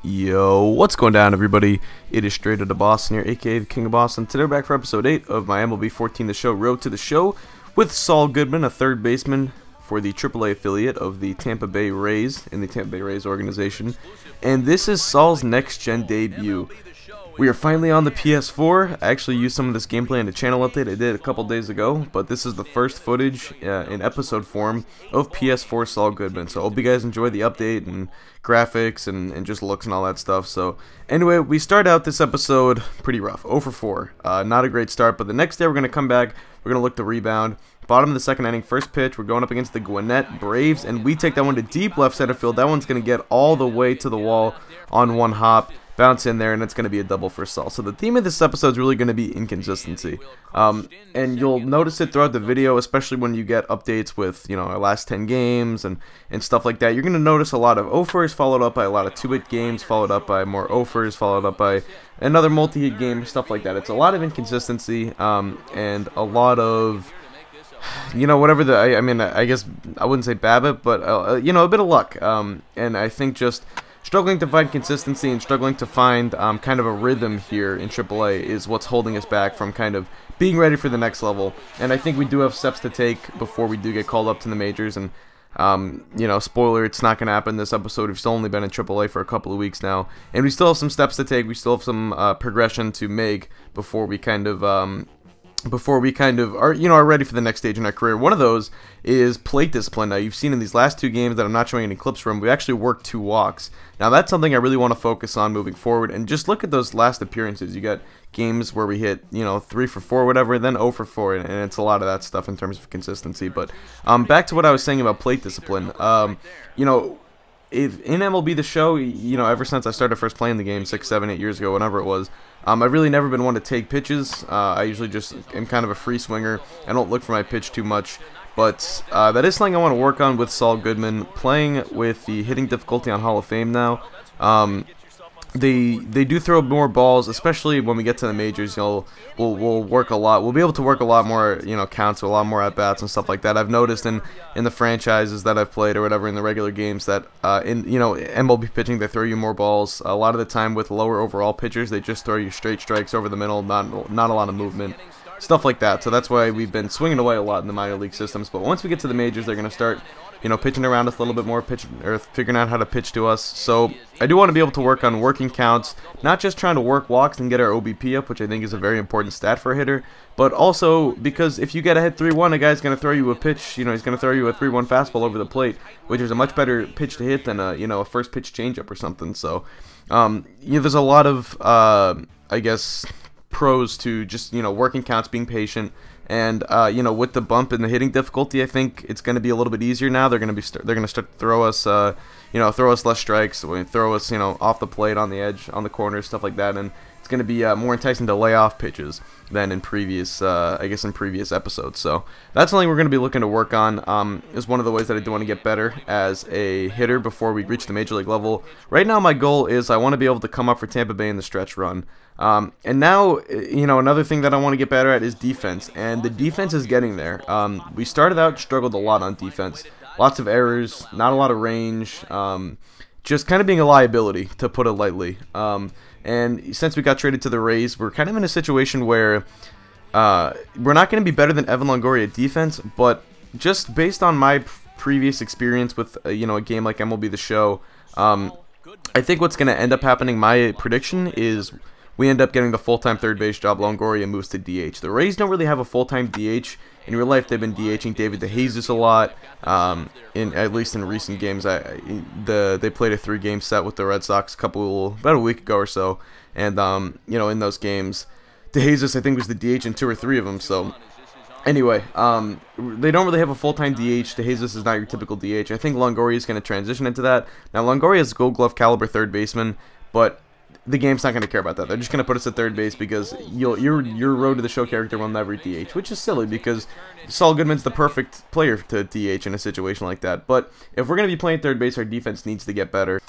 Yo, what's going down, everybody? It is Straight Outta Boston here, aka the King of Boston. Today we're back for episode 8 of my MLB 14 The Show Road to the Show with Saul Goodman, a third baseman for the AAA affiliate of the Tampa Bay Rays in the Tampa Bay Rays organization. And this is Saul's next-gen debut. We are finally on the PS4. I actually used some of this gameplay in a channel update I did a couple days ago, but this is the first footage in episode form of PS4 Saul Goodman. So I hope you guys enjoy the update and graphics and just looks and all that stuff. So anyway, we start out this episode pretty rough, 0 for 4. Not a great start, but the next day we're going to come back, we're going to look to rebound. Bottom of the second inning, first pitch, we're going up against the Gwinnett Braves, and we take that one to deep left center field. That one's going to get all the way to the wall on one hop, bounce in there, and it's going to be a double for Saul. So the theme of this episode is really going to be inconsistency, and you'll notice it throughout the video, especially when you get updates with, you know, our last 10 games and stuff like that. You're going to notice a lot of offers followed up by a lot of 2-hit games, followed up by more offers, followed up by another multi-hit game, stuff like that. It's a lot of inconsistency and a lot of, you know, whatever the, I mean, I guess I wouldn't say BABIP, but, you know, a bit of luck, and I think just struggling to find consistency and struggling to find kind of a rhythm here in AAA is what's holding us back from kind of being ready for the next level. And I think we do have steps to take before we do get called up to the majors. And, you know, spoiler, it's not going to happen this episode. We've still only been in AAA for a couple of weeks now. And we still have some steps to take. We still have some progression to make before we kind of are, you know, are ready for the next stage in our career. One of those is plate discipline. Now, you've seen in these last 2 games that I'm not showing any clips from, we actually worked 2 walks. Now, that's something I really want to focus on moving forward, and just look at those last appearances. You got games where we hit, you know, 3 for 4, whatever, then 0 for 4, and it's a lot of that stuff in terms of consistency. But back to what I was saying about plate discipline. You know, if in MLB The Show, you know, ever since I started first playing the game 6, 7, 8 years ago, whenever it was, I've really never been one to take pitches. I usually just am kind of a free swinger. I don't look for my pitch too much. But that is something I want to work on with Saul Goodman. Playing with the hitting difficulty on Hall of Fame now, they do throw more balls, especially when we get to the majors. You know, we'll work a lot. We'll be able to work a lot more, you know, counts, a lot more at bats and stuff like that. I've noticed in the franchises that I've played or whatever, in the regular games, that in, you know, MLB pitching, they throw you more balls. A lot of the time with lower overall pitchers, they just throw you straight strikes over the middle, not a lot of movement, stuff like that. So that's why we've been swinging away a lot in the minor league systems. But once we get to the majors, they're going to start, you know, pitching around us a little bit more, figuring out how to pitch to us. So I do want to be able to work on working counts, not just trying to work walks and get our OBP up, which I think is a very important stat for a hitter, but also because if you get ahead 3-1, a guy's going to throw you a pitch, you know, he's going to throw you a 3-1 fastball over the plate, which is a much better pitch to hit than a, you know, a first pitch changeup or something. So, you know, there's a lot of, I guess, pros to just, you know, working counts, being patient, and you know, with the bump in the hitting difficulty, I think it's going to be a little bit easier now. They're going to start to throw us, you know, throw us less strikes, throw us, you know, off the plate, on the edge, on the corners, stuff like that, and it's going to be more enticing to lay off pitches than in previous, I guess, in previous episodes. So that's something we're going to be looking to work on. Is one of the ways that I do want to get better as a hitter before we reach the major league level. Right now, my goal is I want to be able to come up for Tampa Bay in the stretch run. And now, you know, another thing that I want to get better at is defense, and the defense is getting there. We started out, struggled a lot on defense, lots of errors, not a lot of range, just kind of being a liability, to put it lightly. And since we got traded to the Rays, we're kind of in a situation where we're not going to be better than Evan Longoria at defense, but just based on my previous experience with, you know, a game like MLB The Show, I think what's going to end up happening, my prediction is, we end up getting the full-time third base job. Longoria moves to DH. The Rays don't really have a full-time DH. In real life, they've been DHing David DeJesus a lot, at least in recent games. They played a 3-game set with the Red Sox about a week ago or so, and you know, in those games, DeJesus, I think, was the DH in 2 or 3 of them. So anyway, they don't really have a full-time DH. DeJesus is not your typical DH. I think Longoria is going to transition into that. Now, Longoria is a Gold Glove caliber third baseman, but the game's not going to care about that. They're just going to put us at third base because your road to the show character will never DH, which is silly because Saul Goodman's the perfect player to DH in a situation like that. But if we're going to be playing third base, our defense needs to get better.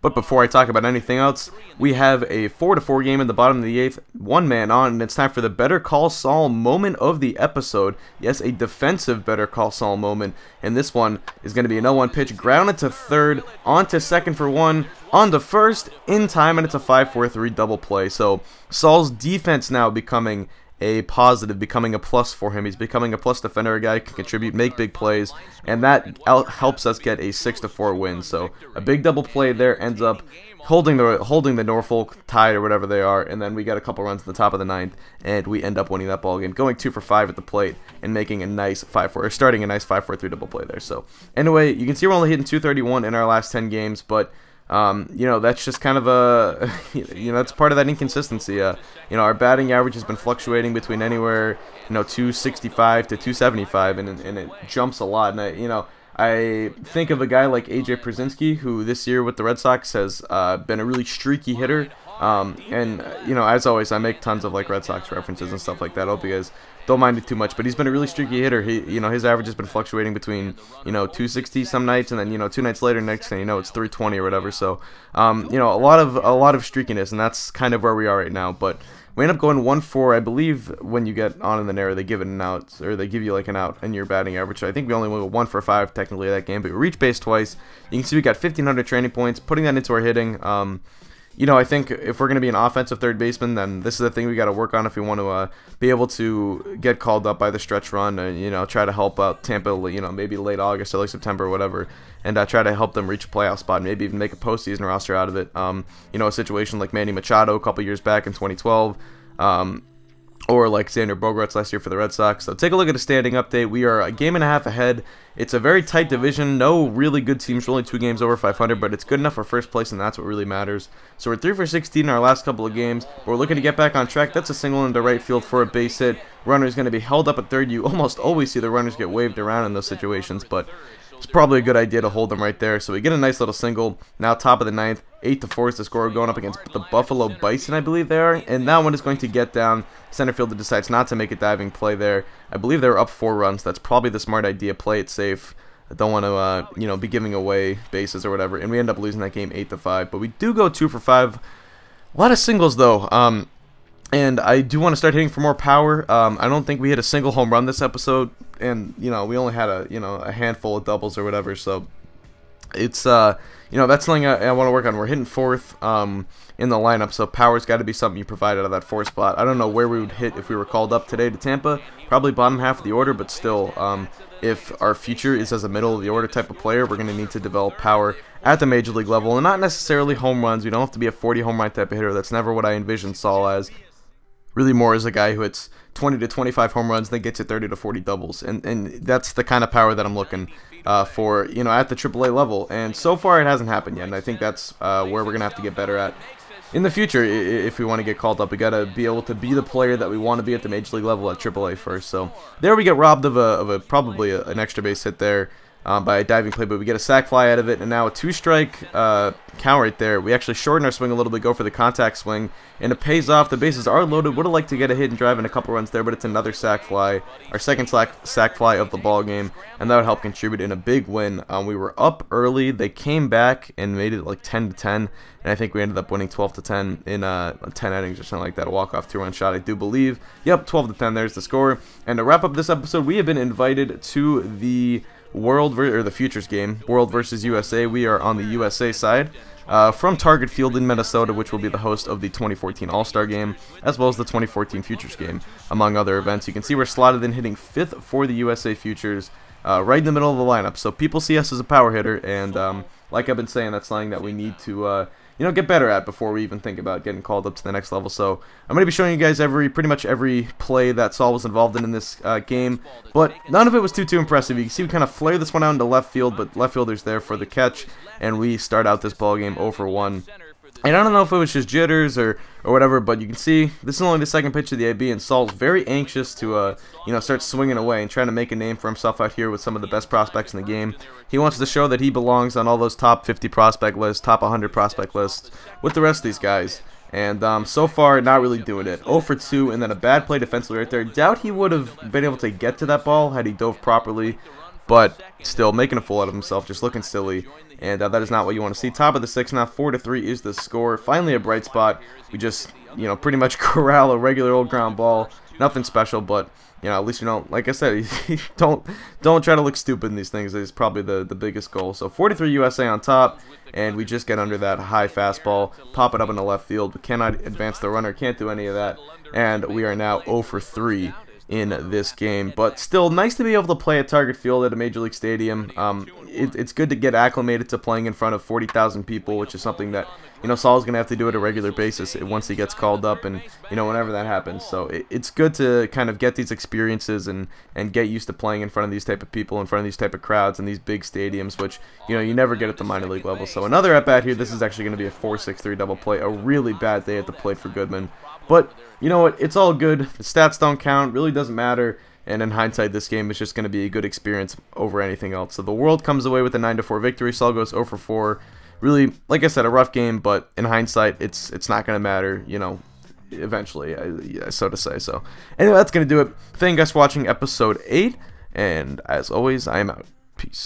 But before I talk about anything else, we have a 4-4 game in the bottom of the 8th, one man on, and it's time for the Better Call Saul moment of the episode. Yes, a defensive Better Call Saul moment, and this one is going to be an 0-1 pitch, grounded to third, on to second for one, on to first, in time, and it's a 5-4-3 double play. So Saul's defense now becoming a positive, becoming a plus for him. He's becoming a plus defender, a guy who can contribute, make big plays, and that helps us get a 6-4 win. So a big double play there ends up holding the Norfolk Tide or whatever they are, and then we got a couple runs at the top of the 9th, and we end up winning that ball game, going 2 for 5 at the plate and making a nice 5-4, or starting a nice 5-4-3 double play there. So anyway, you can see we're only hitting 231 in our last 10 games, but you know, that's just kind of a, you know, it's part of that inconsistency. You know, our batting average has been fluctuating between anywhere, you know, 265 to 275, and it jumps a lot. And I think of a guy like AJ Przinsky, who this year with the Red Sox has been a really streaky hitter. And you know, as always, I make tons of like Red Sox references and stuff like that. I hope you guys don't mind it too much, but he's been a really streaky hitter. You know, his average has been fluctuating between, you know, 260 some nights, and then, you know, 2 nights later, next thing you know, it's 320 or whatever. So, you know, a lot of streakiness, and that's kind of where we are right now. But we end up going 1-4. I believe when you get on in the narrow, they give it an out, or they give you like an out in your batting average. So I think we only went 1 for 5 technically that game, but we reached base twice. You can see we got 1,500 training points, putting that into our hitting. You know, I think if we're going to be an offensive third baseman, then this is the thing we got to work on if we want to be able to get called up by the stretch run and, you know, try to help out Tampa, you know, maybe late August or late September or whatever, and try to help them reach a playoff spot, maybe even make a postseason roster out of it. You know, a situation like Manny Machado a couple years back in 2012, or like Xander Bogaerts last year for the Red Sox. So take a look at the standing update. We are a game and a half ahead. It's a very tight division. No really good teams. We're only 2 games over 500, but it's good enough for first place, and that's what really matters. So we're 3 for 16 in our last couple of games. But we're looking to get back on track. That's a single into right field for a base hit. Runner is going to be held up at third. You almost always see the runners get waved around in those situations, but it's probably a good idea to hold them right there. So we get a nice little single. Now top of the 9th, 8-4 is the score, going up against the Buffalo Bison, I believe they are. And that one is going to get down. Center fielder decides not to make a diving play there. I believe they were up 4 runs. That's probably the smart idea. Play it safe. I don't want to, you know, be giving away bases or whatever. And we end up losing that game 8-5. But we do go 2 for 5. A lot of singles though. And I do want to start hitting for more power. I don't think we hit a single home run this episode, and you know, we only had a handful of doubles or whatever. So it's you know, that's something I want to work on. We're hitting 4th in the lineup, so power's got to be something you provide out of that 4th spot. I don't know where we would hit if we were called up today to Tampa. Probably bottom half of the order, but still, if our future is as a middle of the order type of player, we're going to need to develop power at the major league level, and not necessarily home runs. We don't have to be a 40 home run type of hitter. That's never what I envisioned Saul as. Really more as a guy who hits 20 to 25 home runs, then gets you 30 to 40 doubles, and that's the kind of power that I'm looking for, you know, at the AAA level. And so far it hasn't happened yet, and I think that's where we're gonna have to get better at in the future. If we want to get called up, we gotta be able to be the player that we want to be at the major league level at AAA first. So there we get robbed of probably an extra base hit there by a diving play, but we get a sac fly out of it, and now a 2-strike count right there. We actually shorten our swing a little bit, go for the contact swing, and it pays off. The bases are loaded. Would have liked to get a hit and drive in a couple runs there, but it's another sac fly, our second sac fly of the ball game, and that would help contribute in a big win. We were up early. They came back and made it like 10-10, and I think we ended up winning 12-10 in 10 innings or something like that. A walk-off 2-run shot, I do believe. Yep, 12-10. There's the score. And to wrap up this episode, we have been invited to the the Futures game, World versus USA. We are on the USA side from Target Field in Minnesota, which will be the host of the 2014 All-Star game, as well as the 2014 Futures game, among other events. You can see we're slotted in hitting 5th for the USA Futures, right in the middle of the lineup. So people see us as a power hitter, and like I've been saying, that's something that we need to you know, get better at before we even think about getting called up to the next level. So I'm going to be showing you guys pretty much every play that Saul was involved in this game, but none of it was too impressive. You can see we kind of flare this one out into left field, but left fielder's there for the catch, and we start out this ball game 0 for 1. And I don't know if it was just jitters or whatever, but you can see this is only the second pitch of the AB, and Saul's very anxious to you know, start swinging away and trying to make a name for himself out here with some of the best prospects in the game. He wants to show that he belongs on all those top 50 prospect lists, top 100 prospect lists with the rest of these guys. And so far, not really doing it. 0 for 2, and then a bad play defensively right there. Doubt he would have been able to get to that ball had he dove properly. but still making a fool out of himself, just looking silly, and that is not what you want to see. Top of the 6th now, 4-3 is the score. Finally a bright spot. We just, pretty much corral a regular old ground ball. Nothing special, but at least we don't, like I said, don't try to look stupid in these things. Is probably the biggest goal. So 43 USA on top, and we just get under that high fastball, pop it up in the left field. We cannot advance the runner, can't do any of that, and we are now 0 for 3 in this game. But still, nice to be able to play at Target Field at a Major League Stadium. It's good to get acclimated to playing in front of 40,000 people, which is something that Saul's gonna have to do at a regular basis once he gets called up, and whenever that happens. So it's good to kind of get these experiences and get used to playing in front of these type of people, in front of these type of crowds, and these big stadiums, which you never get at the minor league level. So another at bat here. This is actually going to be a 4-6-3 double play. A really bad day at the plate for Goodman, but you know what? It's all good. The stats don't count. Really doesn't matter. And in hindsight, this game is just going to be a good experience over anything else. So the world comes away with a 9-4 victory. Saul goes 0 for 4. Really, like I said, a rough game, but in hindsight, it's not going to matter, eventually, so to say. So anyway, that's going to do it. Thank you guys for watching episode 8, and as always, I am out. Peace.